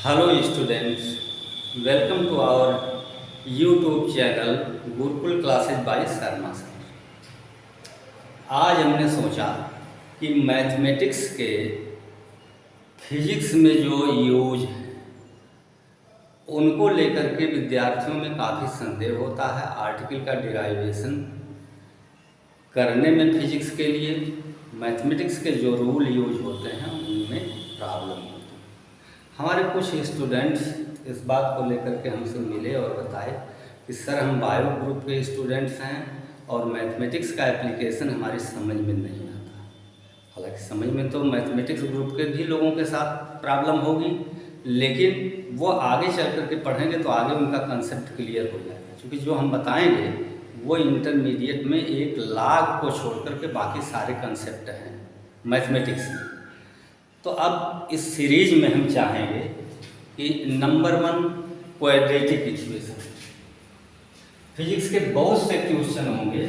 Hello students, welcome to our YouTube channel Gurukul classes by Sharma sir. आज हमने सोचा कि मैथमेटिक्स के फिजिक्स में जो यूज है उनको लेकर के विद्यार्थियों में काफ़ी संदेह होता है। आर्टिकल का डिराइवेशन करने में फिजिक्स के लिए मैथमेटिक्स के जो रूल यूज होते हैं उनमें प्रॉब्लम होती है। हमारे कुछ स्टूडेंट्स इस बात को लेकर के हमसे मिले और बताए कि सर हम बायो ग्रुप के स्टूडेंट्स हैं और मैथमेटिक्स का एप्लीकेशन हमारी समझ में नहीं आता। हालांकि समझ में तो मैथमेटिक्स ग्रुप के भी लोगों के साथ प्रॉब्लम होगी, लेकिन वो आगे चल कर के पढ़ेंगे तो आगे उनका कंसेप्ट क्लियर हो जाएगा। क्योंकि जो हम बताएंगे वो इंटरमीडिएट में एक लाग को छोड़ कर के बाकी सारे कंसेप्ट हैं मैथमेटिक्स में। तो अब इस सीरीज में हम चाहेंगे कि नंबर 1 क्वाड्रेटिक इक्वेशन। फिजिक्स के बहुत से क्वेश्चन होंगे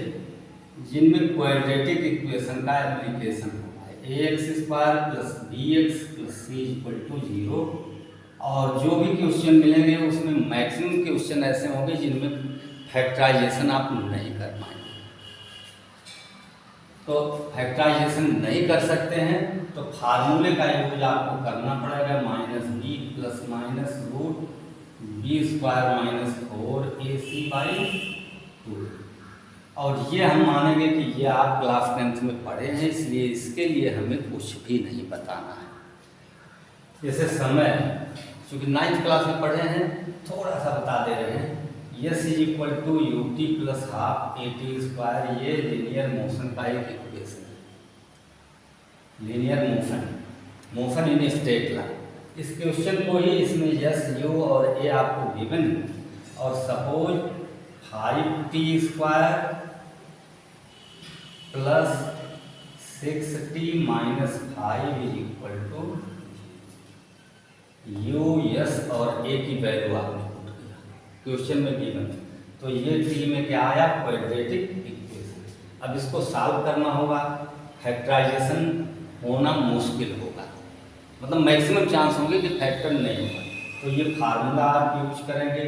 जिनमें क्वाड्रेटिक इक्वेशन का एप्लीकेशन होगा। ax² + bx + c = 0। और जो भी क्वेश्चन मिलेंगे उसमें मैक्सिमम क्वेश्चन ऐसे होंगे जिनमें फैक्टराइजेशन आप नहीं कर पाएंगे। तो फैक्टराइजेशन नहीं कर सकते हैं तो फार्मूले का यूज आपको करना पड़ेगा। -b ± √b² - 4ac/2। और ये हम मानेंगे कि ये आप क्लास 10th में पढ़े हैं, इसलिए इसके लिए हमें कुछ भी नहीं बताना है। जैसे समय, चूँकि 9th क्लास में पढ़े हैं, थोड़ा सा बता दे रहे हैं। s = ut + ½ at²। ये लीनियर मोशन का एक इक्वेशन है। Linear motion in straight line. इस क्वेश्चन को ही इसमें s, u और a आपको गिवन है। और suppose 5t² + 6t - 5 = u, s और a की वैल्यू आपने क्वेश्चन में गिवन। तो ये t में क्या आया? Quadratic equation. अब इसको सॉल्व करना होगा, फैक्टराइजेशन होना मुश्किल होगा, मतलब मैक्सिमम चांस होंगे कि फैक्टर नहीं होगा। तो ये फार्मूला आप यूज करेंगे।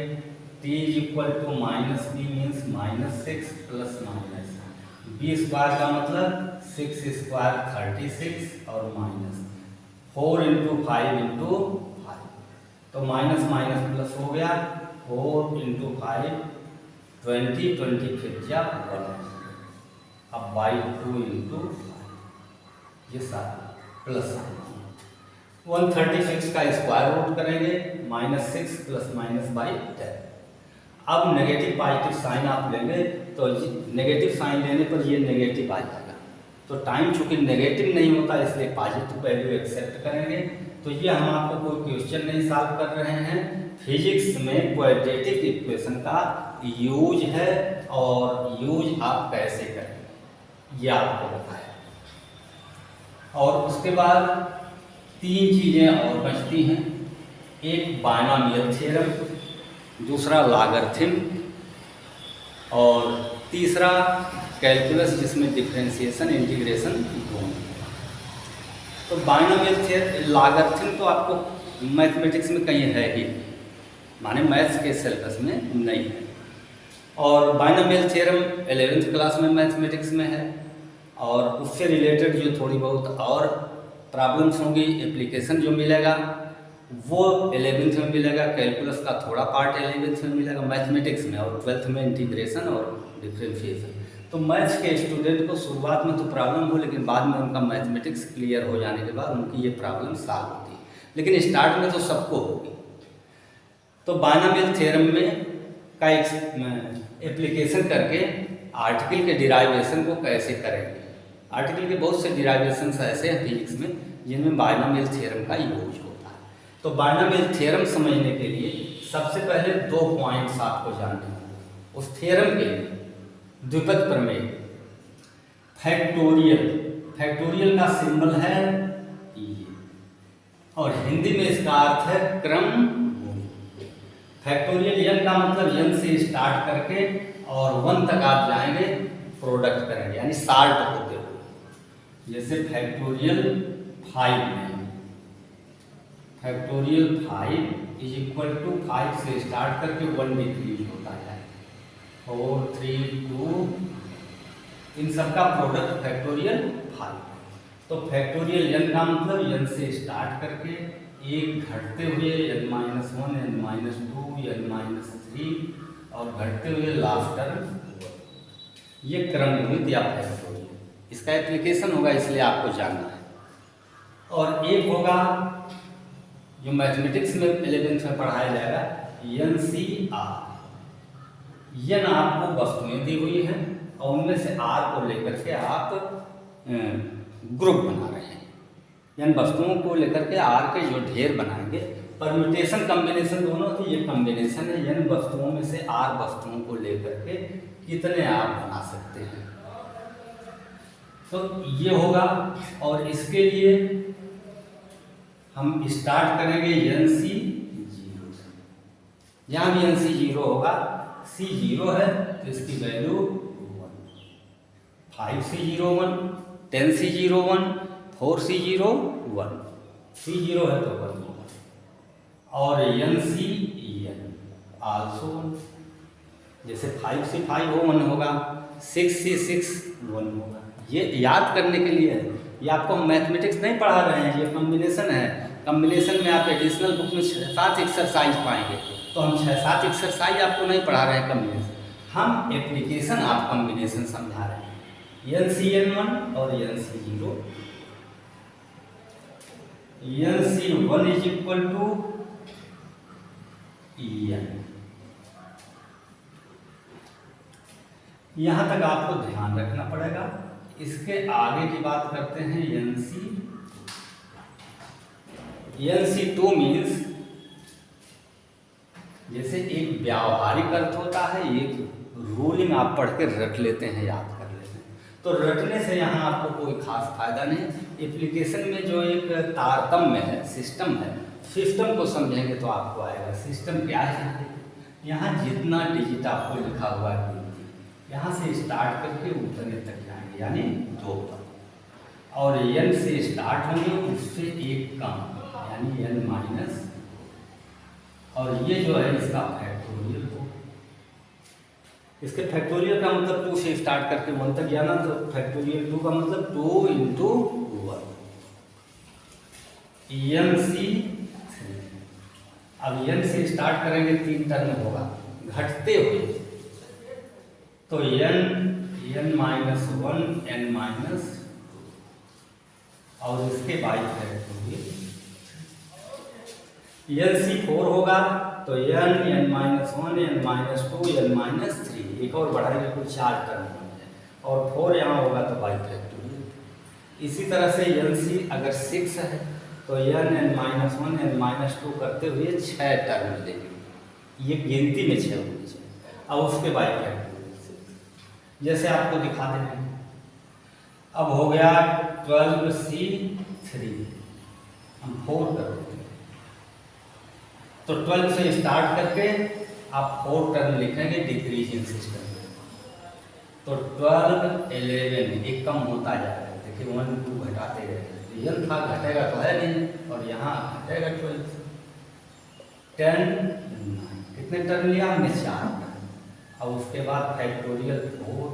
t = -b मीन्स -6 ± b² का मतलब 6² 36 और -4 × 5 × 5। तो माइनस माइनस प्लस हो गया। 4 × 5 20, 20 फिर क्या 1। अब /2 × 5 ये सारा प्लस 136 का स्क्वायर रूट करेंगे। -6 ± /10। अब नेगेटिव पॉजिटिव साइन आप लेंगे तो नेगेटिव साइन लेने पर ये नेगेटिव आ जाएगा। तो टाइम चूँकि नेगेटिव नहीं होता इसलिए पॉजिटिव वैल्यू एक्सेप्ट करेंगे। तो ये हम आपको कोई क्वेश्चन नहीं सॉल्व कर रहे हैं, फिजिक्स में क्वाड्रेटिक इक्वेशन का यूज है और यूज आप कैसे करेंगे ये आपको बताया। और उसके बाद 3 चीज़ें और बचती हैं। एक बायनॉमियल थ्योरम, दूसरा लॉगरिथम और तीसरा कैलकुलस जिसमें डिफरेंशिएशन इंटीग्रेशन दोनों। तो बायनॉमियल लॉगरिथम तो आपको मैथमेटिक्स में कहीं है ही, माने मैथ्स के सिलेबस में नहीं है। और बायनॉमियल थ्योरम 11th क्लास में मैथमेटिक्स में है। और उससे रिलेटेड जो थोड़ी बहुत और प्रॉब्लम्स होंगी, एप्लीकेशन जो मिलेगा वो 11th में मिलेगा। कैलकुलस का थोड़ा पार्ट 11th में मिलेगा मैथमेटिक्स में, और 12th में इंटीग्रेशन और डिफरेंशिएशन। तो मैथ्स के स्टूडेंट को शुरुआत में तो प्रॉब्लम हो, लेकिन बाद में उनका मैथमेटिक्स क्लियर हो जाने के बाद उनकी ये प्रॉब्लम सॉल्व होती है, लेकिन स्टार्ट में तो सबको होगी। तो बायनॉमियल थ्योरम में का एप्लीकेशन करके आर्टिकल के डिराइवेशन को कैसे करेंगे। आर्टिकल के बहुत से डिराइवेशंस ऐसे हैं फिजिक्स में जिनमें बायनॉमियल थ्योरम का यूज होता है। तो बायनॉमियल थ्योरम समझने के लिए सबसे पहले 2 पॉइंट्स आपको जानने होंगे उस थ्योरम के लिए। द्विपद प्रमेय, फैक्टोरियल का सिंबल है ये, और हिंदी में इसका अर्थ है क्रम। फैक्टोरियल n का मतलब n से स्टार्ट करके और 1 तक आप जाएंगे, प्रोडक्ट करेंगे यानी सॉल्ट होते हुए। जैसे फैक्टोरियल 5 में फैक्टोरियल 5 इज इक्वल टू 5 से स्टार्ट करके 1 डिक्रीज होता है, 4 3 2, इन सबका प्रोडक्ट फैक्टोरियल 5। तो फैक्टोरियल n का मतलब n से स्टार्ट करके एक घटते हुए n-1, n-2, n-3 और घटते हुए लास्ट टर्म 1, ये क्रमयुक्त या फैक्टोरियल, इसका एप्लीकेशन होगा इसलिए आपको जानना है। और एक होगा जो मैथमेटिक्स में 11th में पढ़ाया जाएगा, NCR। n आपको वस्तुएं दी हुई हैं और उनमें से r को लेकर के आप ग्रुप बना रहे हैं, n वस्तुओं को लेकर के r के जो ढेर बनाएंगे, परम्यूटेशन कॉम्बिनेशन दोनों की ये कॉम्बिनेशन है, n वस्तुओं में से r वस्तुओं को लेकर के कितने आप बना सकते हैं, तो ये होगा। और इसके लिए हम स्टार्ट करेंगे NC 0 से, यहाँ भी NC 0 होगा, C 0 है तो इसकी value 1, 5C 0 1, 10C 0 1, 4C 0 1, C 0 है तो 1 होगा, और NC n आल्सो 1, जैसे 5C 5 हो 1 होगा, 6C 6 1 होगा। ये याद करने के लिए है, ये आपको मैथमेटिक्स नहीं पढ़ा रहे हैं, ये कॉम्बिनेशन है। कॉम्बिनेशन में आप एडिशनल बुक में 6-7 एक्सरसाइज पाएंगे, तो हम 6-7 एक्सरसाइज आपको नहीं पढ़ा रहे हैं कॉम्बिनेशन, हम एप्लीकेशन आप कॉम्बिनेशन समझा रहे हैं। NCN1 और NC0, NC1 is equal to EN। यहाँ तक आपको ध्यान रखना पड़ेगा। इसके आगे की बात करते हैं NC2 मीन्स, जैसे एक व्यावहारिक अर्थ होता है, एक रूलिंग आप पढ़ के रट लेते हैं, याद कर लेते हैं, तो रटने से यहाँ आपको कोई खास फायदा नहीं। एप्लीकेशन में जो एक तारतम्य है, सिस्टम है, सिस्टम को समझेंगे तो आपको आएगा। सिस्टम क्या है, यहाँ जितना डिजिट आपको लिखा हुआ है यहाँ से स्टार्ट करके उतने तक जाएंगे, यानी 2 तक, और n से स्टार्ट होंगे उससे एक कम, यानी n-, और ये जो है इसका फैक्टोरियल हो। इसके फैक्टोरियल का मतलब 2 से स्टार्ट करके 1 तक जाना, तो फैक्टोरियल 2 का मतलब 2 × 1, NC3। अब n से स्टार्ट करेंगे 3 टर्म होगा घटते हुए, तो n-1 n-2 और इसके बाद फैक्टोरियल NC4 होगा, तो n n-1 n-2 n-3, एक और बढ़ाएंगे कुछ 4 टर्म बन जाए, और 4 यहाँ होगा तो बाई फैक्टोरियल। इसी तरह से NC अगर 6 है तो n n-1 n-2 करते हुए 6 टर्म देंगे, ये गिनती में 6 होनी चाहिए, अब उसके बाई फैक्टोरियल जैसे आपको दिखाते हैं। अब हो गया 12C3, हम 4 कर देते हैं, तो 12 से स्टार्ट करके आप 4 टर्म लिखेंगे डिक्रीजिंग सिस्टम में, तो 12 11 एक कम होता जाएगा, देखिए 1 2 घटाते रहेंगे, रियल था घटेगा तो है नहीं, और यहाँ घटेगा 12 10 9, कितने टर्म लिया हमने 4 टर्म। अब उसके बाद फैक्टोरियल 4,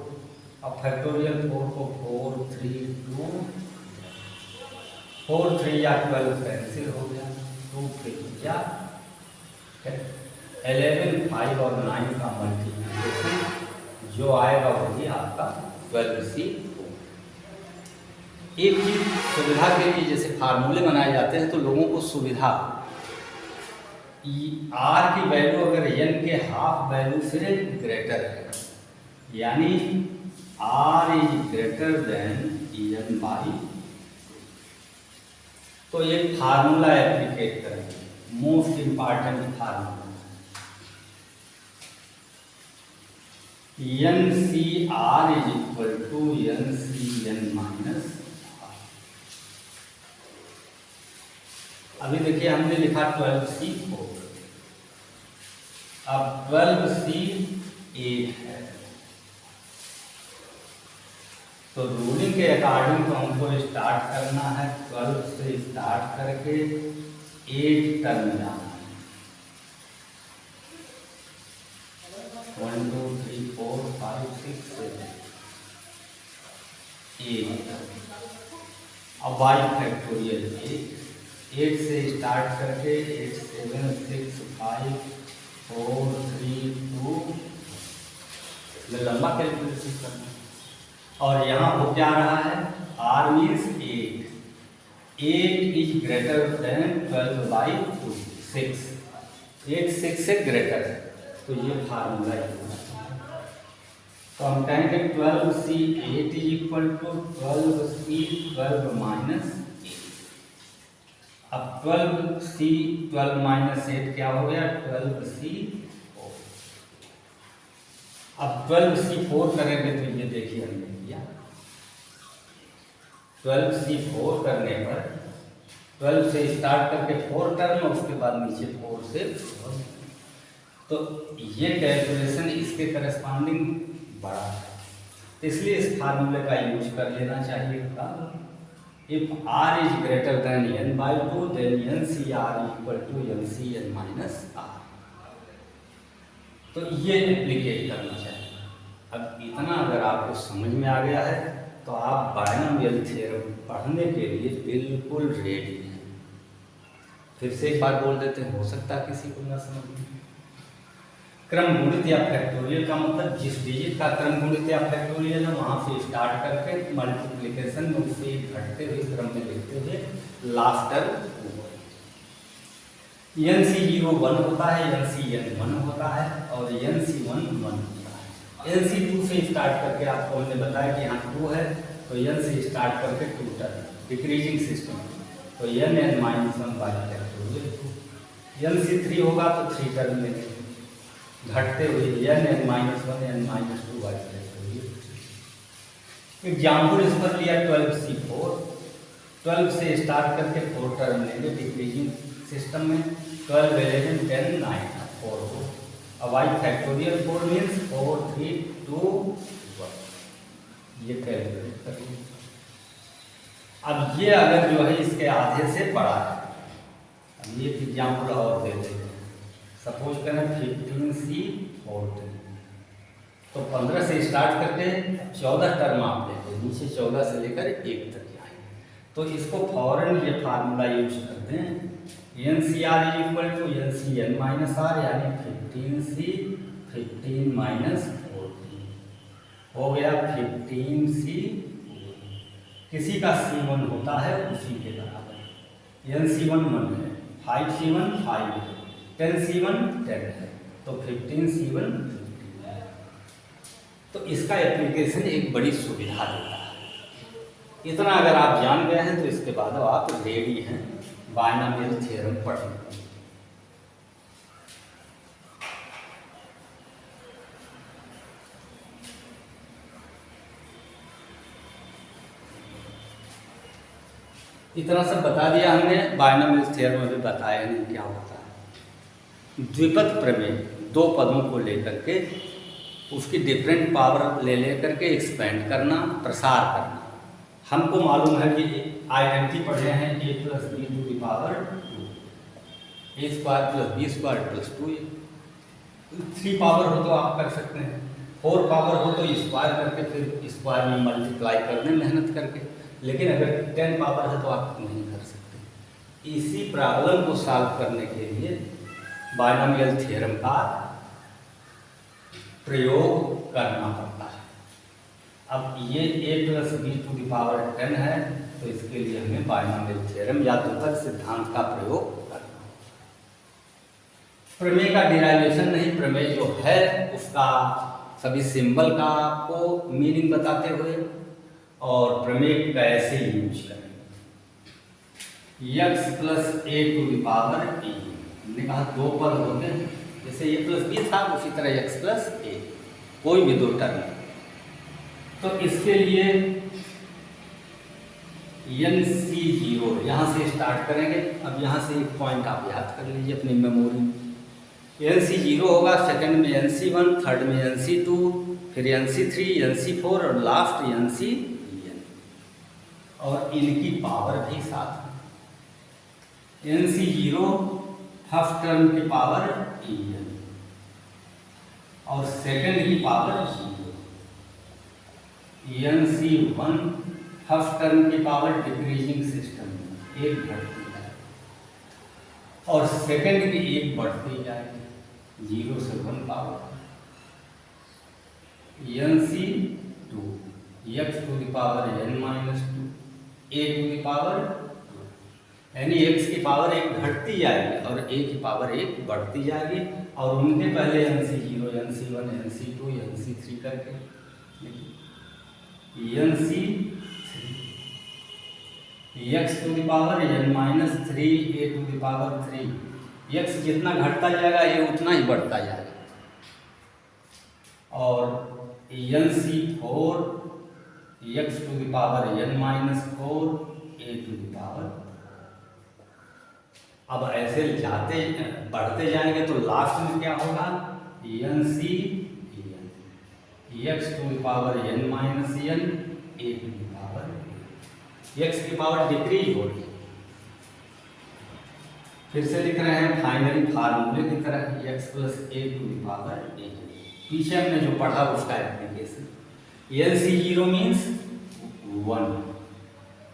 अब फैक्टोरियल 4 को 4 3 2, 4 3 या 12 कैंसिल हो गया, 2 फिर क्या 11 5 और 9 का मल्टीप्लिकेशन जो आएगा वही आपका 12C। एक चीज सुविधा के लिए जैसे फार्मूले बनाए जाते हैं तो लोगों को सुविधा, r की वैल्यू अगर n के हाफ वैल्यू से ग्रेटर है, यानी r is greater than n by, तो एक फार्मूला एप्लीकेट करेंगे, most important formula, NCR is equal to NCN-r। अभी देखिए हमने लिखा 12C4, अब 12C8 है, तो रूलिंग के अकॉर्डिंग तो हमको स्टार्ट करना है 12 से स्टार्ट करके 8 टर्म में आना है। 1 2 3 4 5 6 7 8। अब y फैक्टोरियल 8 से स्टार्ट करके 8 7 6 5 4 3 2 में लंबा कैलकुलेशन करना है। और यहाँ हो क्या रहा है, r means 8 is greater then 12/2 6, 8 6 से ग्रेटर है, तो ये फार्मूला यूज है। तो हम कहेंगे 12c 8 is equal to 12c 12 minus 8। अब 12c 12 माइनस 8 क्या हो गया, 12c 4। अब 12c 4 करेंगे तो ये देखिए हमने किया 12c 4 करने पर 12 से स्टार्ट करके 4 टर्म, उसके बाद नीचे 4 से 4, तो ये कैलकुलेशन इसके करस्पॉन्डिंग बड़ा है, तो इसलिए इस फार्मूले का यूज कर लेना चाहिए था। If r is greater than n/2 then NCr equal to NCn minus r। तो ये एप्लीकेट करना चाहिए। अब इतना अगर आपको समझ में आ गया है तो आप बायनोमियल थ्योरम पढ़ने के लिए बिल्कुल रेडी हैं। फिर से एक बार बोल देते हैं, हो सकता है किसी को ना समझ में। क्रम गुणित या फैक्टोरियल का मतलब जिस डिजिट का क्रम गुणित या फैक्टोरियल है वहाँ से स्टार्ट करके मल्टीप्लिकेशन में उससे घटते हुए क्रम में लिखते हुए लास्ट टर्म NC0 1 होता है, NCn 1 होता है और NC1 1 होता है। NC2 से स्टार्ट करके आपको हमने बताया कि यहाँ 2 है, तो n से स्टार्ट करके 2 टर्म डिक्रीजिंग सिस्टम, तो n minus 1 by factorial 2। NC3 होगा तो 3 टर्म में घटते हुए n minus 1 n minus 2 by factorial 2। Example इस पर लिया 12c4, 12 से स्टार्ट करके 4 टर्म लेंगे डिक्रीजिंग सिस्टम में, 12 11 10 9 4 हो। अब आई फैक्टोरियल 4 मीन्स 4 3 2 1, ये कैलकुलेट करिए। अब ये अगर जो है इसके आधे से बड़ा है, अब ये एग्जाम्पल और दे देते हैं। सपोज करें 15c 14, तो 15 से स्टार्ट करके 14 टर्म आप लेते हैं, नीचे 14 से लेकर 1 तक जाएंगे, तो इसको फौरन ये फार्मूला यूज करते हैं NCr equal to NCn minus r, यानी 15c 15 माइनस 14 हो गया 15c। किसी का C1 होता है उसी के बराबर, NC1 1 है, 5C1 5 है, 10C1 10 है, तो 15C1 15 है। तो इसका एप्लीकेशन एक बड़ी सुविधा देता है। इतना अगर आप जान गए हैं तो इसके बाद आप रेडी हैं बायनोमियल थ्योरम पढ़ने। इतना सब बता दिया हमने, बायनोमियल थ्योरम में भी बताया नहीं क्या होता है। द्विपद प्रमेय, दो पदों को लेकर के उसकी डिफरेंट पावर ले लेकर के एक्सपेंड करना, प्रसार करना। हमको मालूम है कि आइडेंटिटी पढ़े हैं a plus B to the power 2, a square plus B square plus 2a। 3 power हो तो आप कर सकते हैं, 4 पावर हो तो स्क्वायर करके फिर स्क्वायर में मल्टीप्लाई करने मेहनत करके, लेकिन अगर 10 पावर है तो आप नहीं कर सकते। इसी प्रॉब्लम को सॉल्व करने के लिए बायनोमियल थ्योरम का प्रयोग करना पड़ता है। अब ये a plus B to the power 10 है, तो इसके लिए हमें बायनोमियल थ्योरम या द्विपद सिद्धांत का प्रयोग करना है। प्रमेय का डिराइवेशन नहीं, प्रमेय जो है उसका सभी सिंबल का आपको मीनिंग बताते हुए और प्रमेय कैसे यूज करें। x plus a to the power e, हमने कहा 2 पद होते हैं, जैसे a प्लस b था उसी तरह x प्लस a, कोई भी 2 टर्म। तो इसके लिए NC0 यहाँ से स्टार्ट करेंगे। अब यहाँ से एक पॉइंट आप याद कर लीजिए अपनी मेमोरी में। NC0 होगा, सेकंड में NC1, थर्ड में NC2, फिर NC3, NC4 और लास्ट NCn, और इनकी पावर भी साथ में। NC0 फर्स्ट टर्म की पावर En और सेकंड की पावर 0। NC1 फर्स्ट टर्म की पावर डिक्रीजिंग सिस्टम में एक घटती है और सेकंड की एक बढ़ती जाएगी 0 से 1 power. NC2 x to the power n minus 2 a to the power 2, यानी x की पावर एक घटती जाएगी और a की पावर एक बढ़ती जाएगी और उनके पहले NC0 NC1 NC2 NC3 करके NC3 x to the power n minus 3 a to the power 3। x जितना घटता जाएगा ये उतना ही बढ़ता जाएगा। और NC4 x to the power n minus 4 a to the power. अब ऐसे जाते बढ़ते जाएंगे तो लास्ट में क्या होगा NC x to the power n minus n a to the power. x की पावर डिक्रीज होगी। फिर से लिख रहे हैं फाइनली फार्मूले की तरह x plus a to the power a। पीछे हमने जो पढ़ा उसका एप्लीकेशन। NC0 मीन्स 1,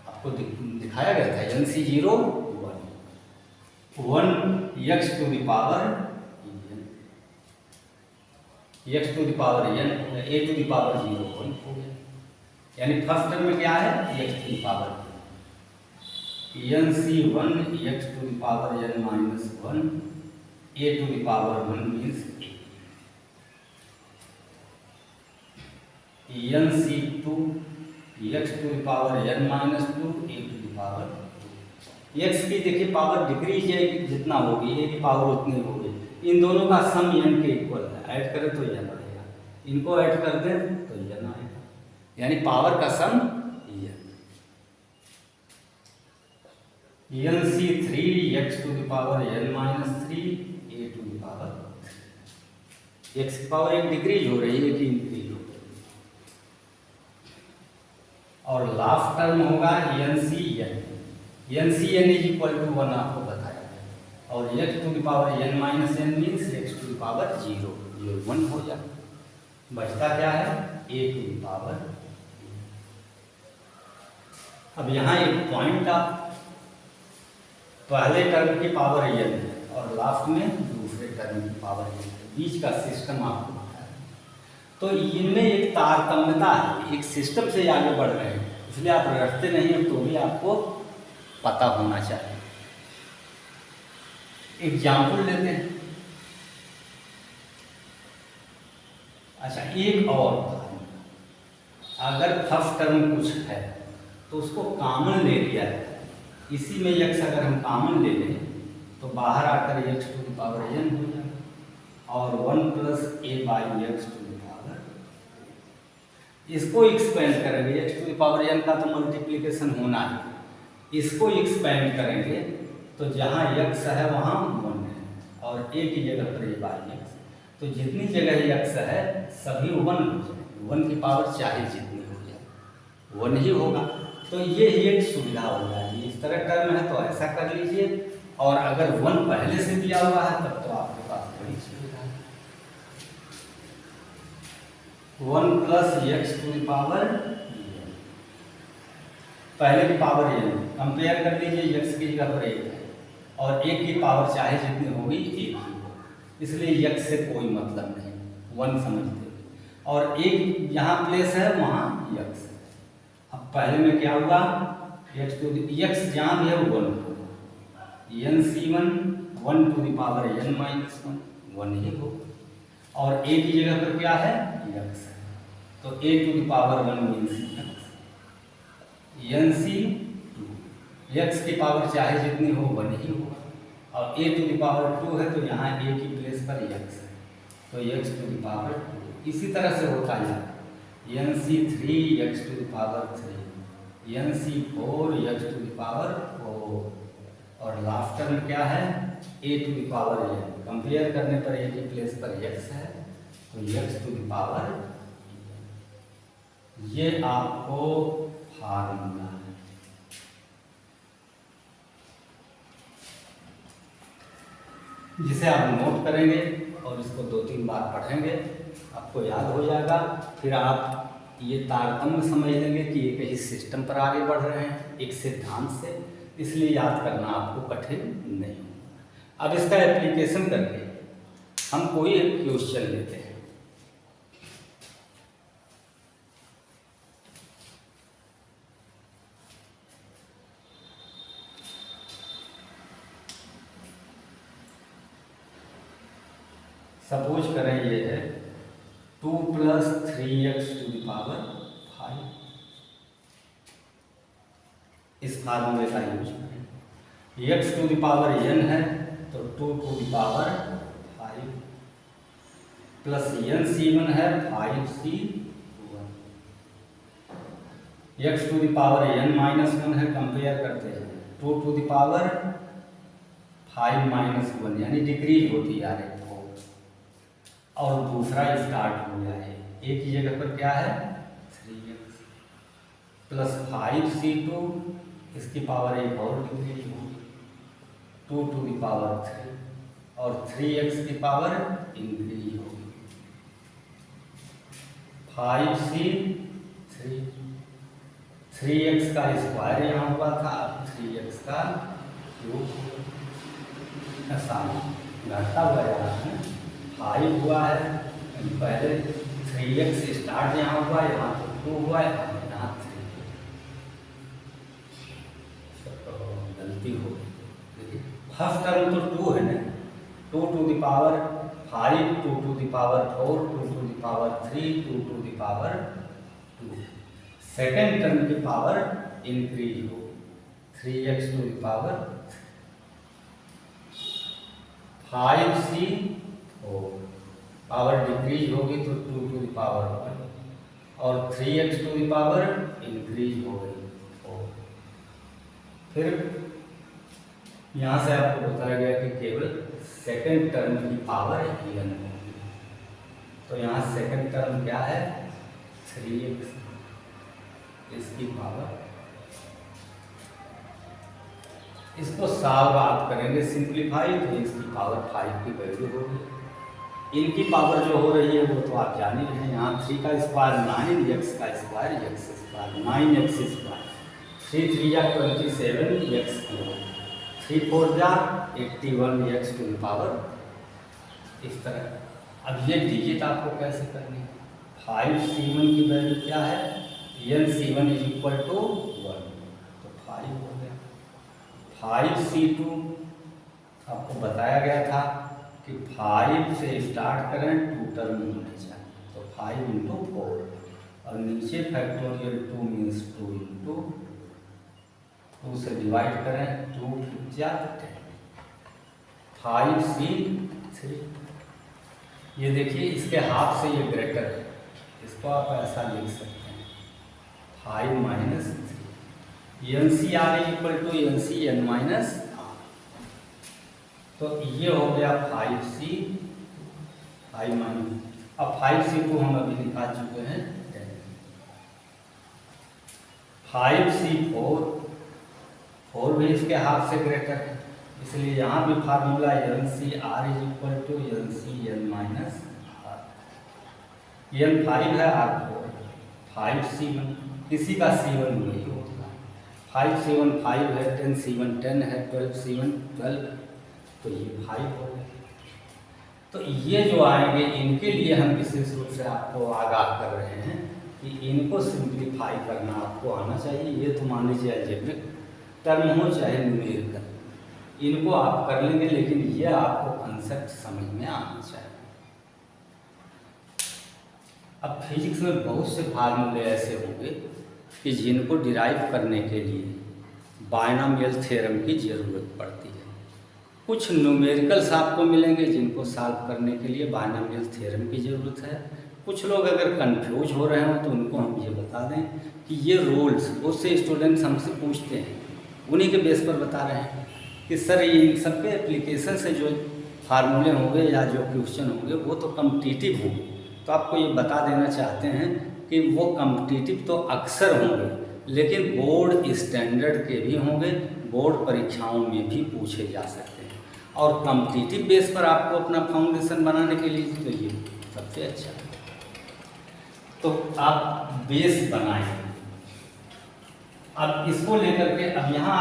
आपको दिखाया गया था NC0 1 x to the power x to the power n a to the power 0 1 हो गया। यानी फर्स्ट टर्म में क्या है x to the power. NC1 x to the power n minus 1 a to the power 1 means NC2 x to the power n minus 2 a to the power 2। x की देखिए power decrease जितना होगी a की power उतनी होगी। इन दोनों का sum n के इक्वल है, ऐड करें तो n आएगा, इनको ऐड कर दें तो n आएगा, यानी पावर का sum n। NC3 x to the power n minus 3 a to the power. x की पावर एक डिक्रीज हो रही है कि इंक्रीज हो रही है। और लास्ट टर्म होगा NCn इज इक्वल टू 1 आपको बताया है। और x to the power n minus n means x to the power 0, ये 1 हो जाए। बचता क्या है a टू द पावर। अब यहाँ एक पॉइंट आप पहले टर्म की पावर n है और लास्ट में दूसरे टर्म की पावर n है, बीच का सिस्टम आपको बताया। तो इनमें एक तारतम्यता है, एक सिस्टम से आगे बढ़ रहे हैं, इसलिए आप रटते नहीं हैं तो भी आपको पता होना चाहिए। एग्जाम्पल लेते हैं। अच्छा, एक और अगर फर्स्ट टर्म कुछ है तो उसको कॉमन ले लिया जाए। इसी में x अगर हम कॉमन ले लें तो बाहर आकर x to the power n हो जाएगा और 1 plus a by x to the power. इसको एक्सपेंड करेंगे, x to the power n का तो मल्टीप्लिकेशन होना है, इसको एक्सपेंड करेंगे तो जहाँ x है वहाँ 1 है और a की जगह पर a बाई x, तो जितनी जगह x है सभी 1 हो जाए। 1 की पावर चाहे जितनी हो जाए 1 ही होगा। तो ये ही एक सुविधा हो जाएगी। इस तरह टर्म है तो ऐसा कर लीजिए, और अगर 1 पहले से दिया हुआ है तब तो आपके पास बड़ी सुविधा है। 1 plus x to the power पहले की पावर n, कंपेयर कर लीजिए, x की जगह पर 1 है और 1 की पावर चाहे जितनी होगी 1 ही हो, इसलिए x से कोई मतलब नहीं, 1 समझते। और 1 यहाँ प्लेस है वहाँ x। अब पहले में क्या हुआ x टू x जहाँ भी है वो 1 होगा। NC1 1 to the power n minus 1 ही होगा और a की जगह पर क्या है x है, तो a to the power 1 means x। NC2 x की पावर चाहे जितनी हो 1 ही होगा और a टू द पावर 2 है तो यहाँ a की प्लेस पर x है, तो x टू द पावर 2। इसी तरह से होता है NC3 x to the power 3, NC4 x to the power 4 और लास्ट टर्म क्या है a to the power n। Compare करने पर a की प्लेस पर x है तो x टू द पावर। ये आपको फार्मूला है। जिसे आप नोट करेंगे और इसको 2-3 बार पढ़ेंगे, आपको याद हो जाएगा। फिर आप ये तारतम्य समझ लेंगे कि एक ही सिस्टम पर आगे बढ़ रहे हैं, एक सिद्धांत से, इसलिए याद करना आपको कठिन नहीं होगा। अब इसका एप्लीकेशन करके हम कोई एक क्वेश्चन लेते हैं। सपोज करें ये है 2 + 3x टू द पावर 5। इस फार्मूले का यूज करें। x to the power n है तो 2 to the power 5 plus n(c1) है 5c1। x to the power n-1 है, कंपेयर करते हैं 2 टू द पावर 5 - 1 यानी डिक्रीज होती जा रही है, और दूसरा स्टार्ट हो गया है। एक ही जगह पर क्या है 3x प्लस 5c2, इसकी पावर एक और डिक्रीज होगी 2 टू द पावर 3 और 3x की पावर इंक्रीज होगी 5c3। 3x का स्क्वायर यहाँ हुआ था, अब 3x का क्यूब आसान घटता हुआ जा रहा है। 5 हुआ है, पहले 3x स्टार्ट यहाँ हुआ, यहाँ तो 2 हुआ है, यहाँ 3। गलती हो गई, फर्स्ट टर्म तो 2 है ना, 2 to the power 5, 2 to the power 4, 2 to the power 3, 2 to the power 2। Second term की पावर इंक्रीज हो 3x to the power 5c4, power decrease होगी तो 2 टू द पावर 1 और 3x to the power increase हो गई 4। फिर यहाँ से आपको बताया गया कि केवल सेकंड टर्म की पावर n होगी, तो यहाँ सेकंड टर्म क्या है 3x, इसकी पावर। इसको सॉल्व आप करेंगे सिंप्लीफाई, तो इसकी पावर 5 की वैल्यू होगी। इनकी पावर जो हो रही है वो तो आप जान ही रहे हैं। यहाँ 3 का स्क्वायर 9, x का square x square 9x square, 3 3 या 27 x क्यूब, 3 4 जा 81 x टू द पावर। इस तरह अब ये डिजिट आपको कैसे करनी है। 5c1 की वैल्यू क्या है, n(c1) = 1, तो 5 हो गया। 5c2 आपको बताया गया था कि 5 से स्टार्ट करें, 2 टर्म होने चाहिए, तो 5 × 4 और नीचे फैक्टोरियल 2 मीन्स 2 × 2 से डिवाइड करें, 2 × 4 5c3। ये देखिए इसके हाफ से ये ग्रेटर है, इसको आप ऐसा लिख सकते हैं 5 - 3 NCR = NCn-r, तो ये हो गया 5c 5 अब 5c2 हम अभी निकाल चुके हैं 10। 5c4, 4 भी इसके हाफ से ग्रेटर है, इसलिए यहाँ भी फार्मूला NCR = NCn-r। n 5 है, r 4, 5c1, किसी का c1 नहीं होगा। 5c1 5 है, 10c1 10 है, 12c1 12, तो ये 5 हो गया। तो ये जो आएंगे इनके लिए हम विशेष रूप से आपको आगाह कर रहे हैं कि इनको सिंप्लीफाई करना आपको आना चाहिए। ये तो मान लीजिए अलजेब्रिक टर्म हो चाहे न्यूमेरिकल, इनको आप कर लेंगे, लेकिन ये आपको कंसेप्ट समझ में आना चाहिए। अब फिजिक्स में बहुत से फार्मूले ऐसे होंगे कि जिनको डिराइव करने के लिए बायनॉमियल थ्योरम की ज़रूरत पड़ती है। कुछ न्यूमेरिकल्स आपको मिलेंगे जिनको सॉल्व करने के लिए बायनॉमियल थ्योरम की ज़रूरत है। कुछ लोग अगर कंफ्यूज हो रहे हो तो उनको हम ये बता दें कि ये रूल्स उससे स्टूडेंट्स हमसे पूछते हैं, उन्हीं के बेस पर बता रहे हैं कि सर ये इन सब के एप्लीकेशन से जो फार्मूले होंगे या जो क्वेश्चन होंगे वो तो कॉम्पिटिटिव होंगे। तो आपको ये बता देना चाहते हैं कि वो कॉम्पिटिटिव तो अक्सर होंगे, लेकिन बोर्ड स्टैंडर्ड के भी होंगे, बोर्ड परीक्षाओं में भी पूछे जा सकते हैं। और कॉम्पिटिटिव बेस पर आपको अपना फाउंडेशन बनाने के लिए तो ये सबसे अच्छा है। तो आप बेस बनाएं। अब इसको लेकर के अब यहाँ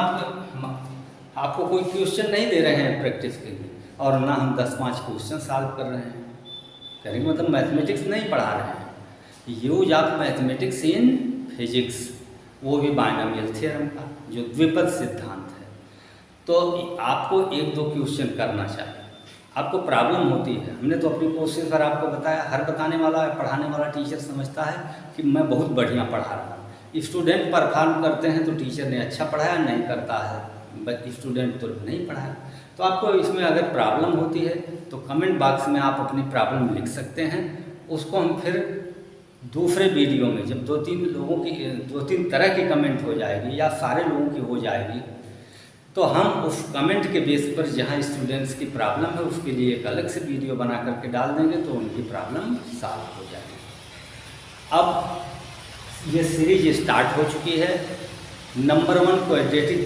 आपको कोई क्वेश्चन नहीं दे रहे हैं प्रैक्टिस के लिए, और ना हम 10-5 क्वेश्चन सॉल्व कर रहे हैं। करेंगे मतलब मैथमेटिक्स नहीं पढ़ा रहे हैं। Use of mathematics in physics, वो भी बाइनोमियल थ्योरम का जो द्विपद सिद्धांत है। तो आपको 1-2 क्वेश्चन करना चाहिए। आपको प्रॉब्लम होती है, हमने तो अपनी कोशिश पर आपको बताया। हर बताने वाला पढ़ाने वाला टीचर समझता है कि मैं बहुत बढ़िया पढ़ा रहा हूँ। स्टूडेंट परफॉर्म करते हैं तो टीचर ने अच्छा पढ़ाया, नहीं करता है स्टूडेंट तो नहीं पढ़ाया। तो आपको इसमें अगर प्रॉब्लम होती है तो कमेंट बॉक्स में आप अपनी प्रॉब्लम लिख सकते हैं। उसको हम फिर दूसरे वीडियो में जब 2-3 तरह की कमेंट हो जाएगी या सारे लोगों की हो जाएगी, तो हम उस कमेंट के बेस पर जहाँ स्टूडेंट्स की प्रॉब्लम है उसके लिए एक अलग से वीडियो बना करके डाल देंगे तो उनकी प्रॉब्लम सॉल्व हो जाएगी। अब ये सीरीज स्टार्ट हो चुकी है। नंबर 1 क्वाड्रेटिक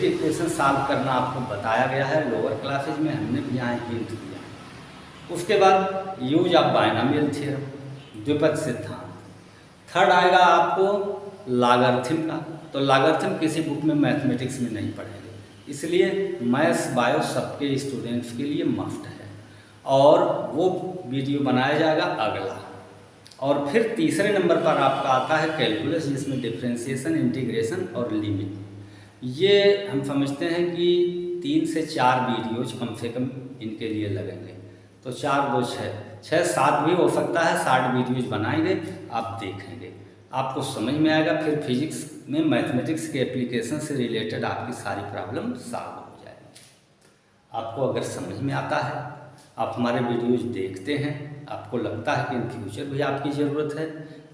इक्वेशन सॉल्व करना आपको बताया गया है लोअर क्लासेज में, हमने भी यहाँ हिंट दिया। उसके बाद यूज ऑफ बाइनोमियल थ्योरम, द्विपद सिद्धांत। थर्ड आएगा आपको लॉगरिथम का। तो लॉगरिथम किसी बुक में मैथमेटिक्स में नहीं पढ़ेंगे, इसलिए मैथ्स बायो सबके स्टूडेंट्स के लिए मस्ट है, और वो वीडियो बनाया जाएगा अगला। और फिर तीसरे नंबर पर आपका आता है कैलकुलस, जिसमें डिफरेंशिएशन, इंटीग्रेशन और लिमिट। ये हम समझते हैं कि 3 से 4 वीडियोज कम से कम इनके लिए लगेंगे। तो 4 2 6 7 भी हो सकता है, 60 वीडियोज बनाएंगे, आप देखेंगे, आपको समझ में आएगा। फिर फिजिक्स में मैथमेटिक्स के एप्लीकेशन से रिलेटेड आपकी सारी प्रॉब्लम सॉल्व हो जाएगी। आपको अगर समझ में आता है, आप हमारे वीडियोज देखते हैं, आपको लगता है कि इन फ्यूचर भी आपकी ज़रूरत है,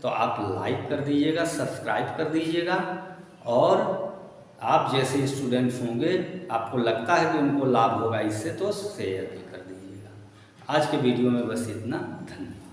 तो आप लाइक कर दीजिएगा, सब्सक्राइब कर दीजिएगा। और आप जैसे स्टूडेंट्स होंगे, आपको लगता है कि उनको लाभ होगा इससे, तो शेयर भी कर दीजिएगा। आज के वीडियो में बस इतना। धन्यवाद।